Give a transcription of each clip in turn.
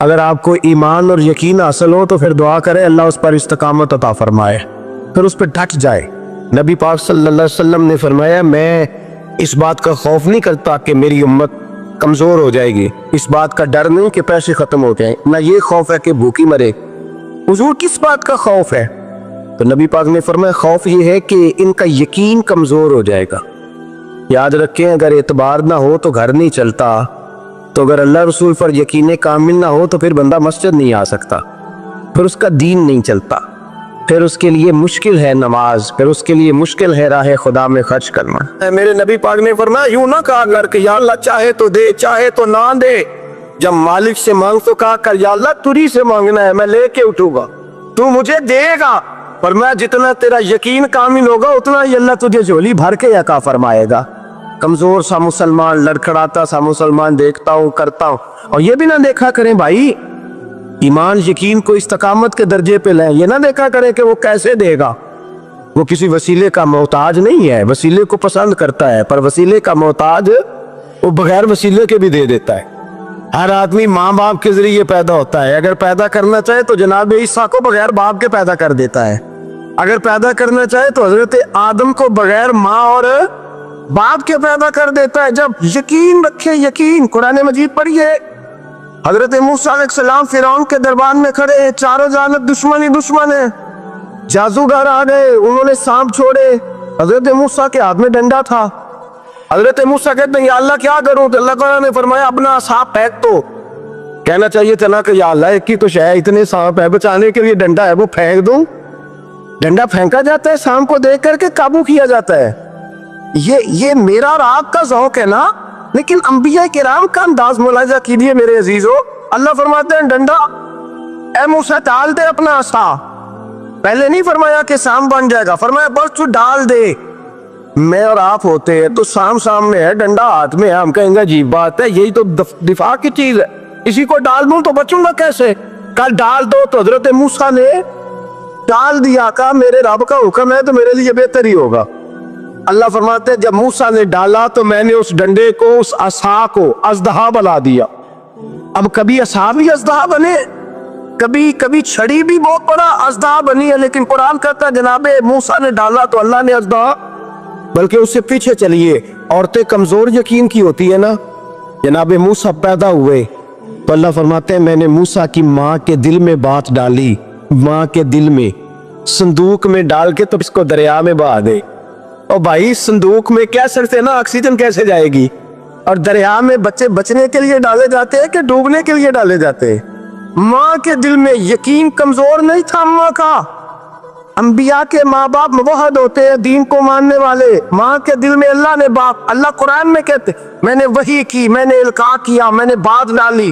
اگر آپ کو ایمان اور یقین حاصل ہو تو پھر دعا کرے اللہ اس پر استقامت عطا فرمائے، پھر اس پہ ڈٹ جائے۔ نبی پاک صلی اللہ علیہ وسلم نے فرمایا میں اس بات کا خوف نہیں کرتا کہ میری امت کمزور ہو جائے گی، اس بات کا ڈر نہیں کہ پیسے ختم ہو جائیں، نہ یہ خوف ہے کہ بھوکی مرے۔ حضور کس بات کا خوف ہے؟ تو نبی پاک نے فرمایا خوف یہ ہے کہ ان کا یقین کمزور ہو جائے گا۔ یاد رکھیں اگر اعتبار نہ ہو تو گھر نہیں چلتا، تو اگر اللہ رسول پر یقین کامل نہ ہو تو پھر بندہ مسجد نہیں آ سکتا، پھر اس کا دین نہیں چلتا، پھر اس کے لیے مشکل ہے نماز، پھر اس کے لیے مشکل ہے راہ خدا میں خرچ کرنا۔ میرے نبی پاک نے فرمایا یوں نہ کہا کر کہ یا اللہ چاہے تو دے چاہے تو نہ دے، جب مالک سے مانگ تو کہا کر یا اللہ تجھی سے مانگنا ہے، میں لے کے اٹھوں گا، تو مجھے دے گا۔ فرمایا جتنا تیرا یقین کامل ہوگا اتنا ہی اللہ تجھے جھولی بھر کے عطا فرمائے گا۔ کمزور سا مسلمان، لڑکھڑاتا سا مسلمان دیکھتا ہوں کرتا ہوں، اور یہ بھی نہ دیکھا کریں بھائی ایمان یقین کو استقامت کے درجے پہ لیں، یہ نہ دیکھا کریں کہ وہ کیسے دے گا، وہ کسی وسیلے کا محتاج نہیں ہے، وسیلے کو پسند کرتا ہے، پر وسیلے کا محتاج وہ بغیر وسیلے کے بھی دے دیتا ہے۔ ہر آدمی ماں باپ کے ذریعے پیدا ہوتا ہے، اگر پیدا کرنا چاہے تو جناب عیسیٰ کو بغیر باپ کے پیدا کر دیتا ہے، اگر پیدا کرنا چاہے تو حضرت آدم کو بغیر ماں اور باپ کے پیدا کر دیتا ہے۔ جب یقین رکھے، یقین قرآن مجید پڑھیے، حضرت موسیٰ علیہ السلام فرعون کے دربار میں کھڑے ہیں، چاروں جانب دشمن ہی دشمن ہیں، جادوگر آ گئے، انہوں نے سانپ چھوڑے، حضرت موسیٰ کے ہاتھ میں ڈنڈا تھا۔ حضرت موسیٰ کہتے ہیں یا اللہ کیا کروں؟ تو اللہ تعالیٰ نے فرمایا اپنا سانپ پھینک دو۔ کہنا چاہیے تھا کہ یا اللہ ایک ہی تو شے، اتنے سانپ ہے، بچانے کے لیے ڈنڈا ہے وہ پھینک دوں؟ ڈنڈا پھینکا جاتا ہے، سانپ کو دیکھ کر کے قابو کیا جاتا ہے۔ یہ میرا اور آپ کا ذوق ہے نا، لیکن انبیاء کرام کا انداز ملاحظہ کیجیے میرے عزیزو۔ اللہ فرماتے ہیں ڈنڈا، اے موسیٰ ڈال دے اپنا عصا، پہلے نہیں فرمایا کہ سانپ بن جائے گا، فرمایا بس تو ڈال دے۔ میں اور آپ ہوتے ہیں تو سانپ سامنے ہے، ڈنڈا ہاتھ میں ہے، ہم کہیں گے عجیب بات ہے، یہی تو دفاع کی چیز ہے، اسی کو ڈال دوں تو بچوں گا کیسے؟ کل ڈال دو تو حضرت موسیٰ نے ڈال دیا، کہا میرے رب کا حکم ہے تو میرے لیے بہتر ہی ہوگا۔ اللہ فرماتے ہیں جب موسیٰ نے ڈالا تو میں نے اس ڈنڈے کو، اس عصا کو اژدہا بنا دیا۔ اب کبھی عصا بھی اژدہا بنے، کبھی چھڑی بھی بہت بڑا اژدہا بنی ہے، لیکن قرآن کہتا ہے جناب موسیٰ نے ڈالا تو اللہ نے اژدہا، بلکہ اس سے پیچھے چلیے، عورتیں کمزور یقین کی ہوتی ہے نا، جناب موسیٰ پیدا ہوئے تو اللہ فرماتے ہیں میں نے موسیٰ کی ماں کے دل میں بات ڈالی، ماں کے دل میں صندوق میں ڈال کے تو اس کو دریا میں بہا دے۔ اور بھائی صندوق میں کہہ سکتے نا آکسیجن کیسے جائے گی، اور دریا میں بچے بچنے کے لیے ڈالے جاتے ہیں کہ ڈوبنے کے لیے ڈالے جاتے ہیں؟ ماں کے دل میں یقین کمزور نہیں تھا ماں کا۔ انبیاء کے ماں باپ موحد ہوتے ہیں، دین کو ماننے والے، ماں کے دل میں اللہ نے باپ، اللہ قرآن میں کہتے میں نے وحی کی، میں نے القاء کیا، میں نے بات ڈالی۔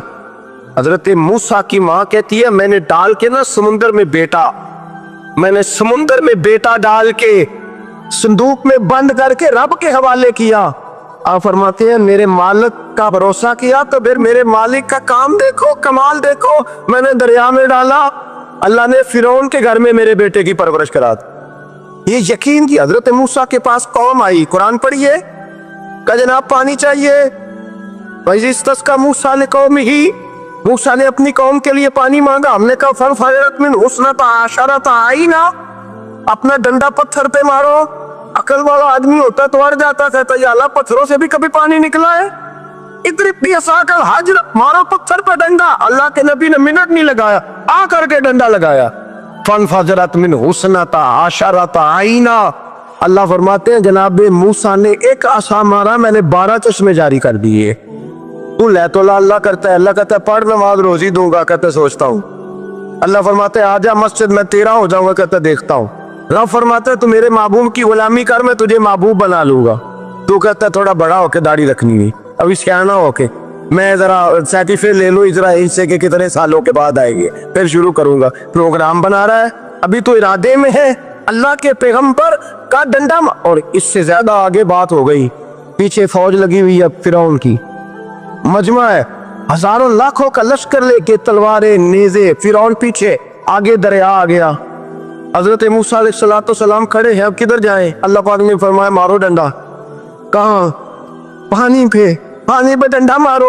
حضرت موسیٰ کی ماں کہتی ہے میں نے ڈال کے نا سمندر میں بیٹا، میں نے سمندر میں بیٹا ڈال کے صندوق میں بند کر کے رب کے حوالے کیا۔ آپ فرماتے ہیں میرے مالک کا بھروسہ کیا تو پھر میرے مالک کا کام دیکھو، کمال دیکھو، میں نے دریا میں ڈالا، اللہ نے فرعون کے گھر میں میرے بیٹے کی پرورش کرا دی۔ یہ یقین کی حضرت موسیٰ کے پاس قوم آئی، قرآن پڑھیے، کہ جناب پانی چاہیے، وَإِذِ اسْتَسْقَىٰ مُوسَىٰ لِقَوْمِهِ، موسیٰ نے اپنی قوم کے لیے پانی مانگا، ہم نے کہا فَانْفَجَرَتْ مِنْهُ اثْنَتَا عَشَرَةَ عَيْنًا، اپنا ڈنڈا پتھر پہ مارو، عقل والا آدمی ہوتا تو اڑ جاتا، کہتا یا اللہ پتھروں سے بھی کبھی پانی نکلا ہے؟ اضرب بعصاک الحجر، مارو پتھر پہ ڈنڈا۔ اللہ کے نبی نے منٹ نہیں لگایا، آ کر کے ڈنڈا لگایا، فانفجرت منہ اثنتا عشرۃ عینا۔ اللہ فرماتے ہیں جناب موسیٰ نے ایک عصا مارا، میں نے 12 چشمے جاری کر دیے۔ تو لے تو اللہ کرتا ہے، اللہ کہتا ہے پڑھ نماز روزی دوں گا، کہتا ہے سوچتا ہوں۔ اللہ فرماتے ہیں آجا مسجد میں تیرا ہو جاؤں گا، کہتا ہے دیکھتا ہوں۔ رب فرماتا ہے تو میرے محبوب کی غلامی کر، میں تجھے محبوب بنا لوں گا۔ تو کہتا ہے تھوڑا بڑا ہو کے داڑھی رکھنی نہیں، ابھی سیانا ہو کے میں ذرا سرٹیفکیٹ لے لوں، ذرا حصے کے کتنے سالوں کے بعد آئے گی، پھر شروع کروں گا۔ پروگرام بنا رہا ہے، ابھی تو ارادے میں ہے۔ اللہ کے پیغمبر کا ڈنڈا، اور اس سے زیادہ آگے بات ہو گئی، پیچھے فوج لگی ہوئی ہے فرعون کی، مجمع ہے، ہزاروں لاکھوں کا لشکر لے کے، تلواریں نیزے، فرعون پیچھے، آگے دریا آ گیا۔ حضرت موسیٰ علیہ السلام کھڑے ہیں، اب کدھر جائیں؟ اللہ پاک نے فرمایا مارو ڈنڈا۔ کہاں؟ پانی پہ ڈنڈا مارو۔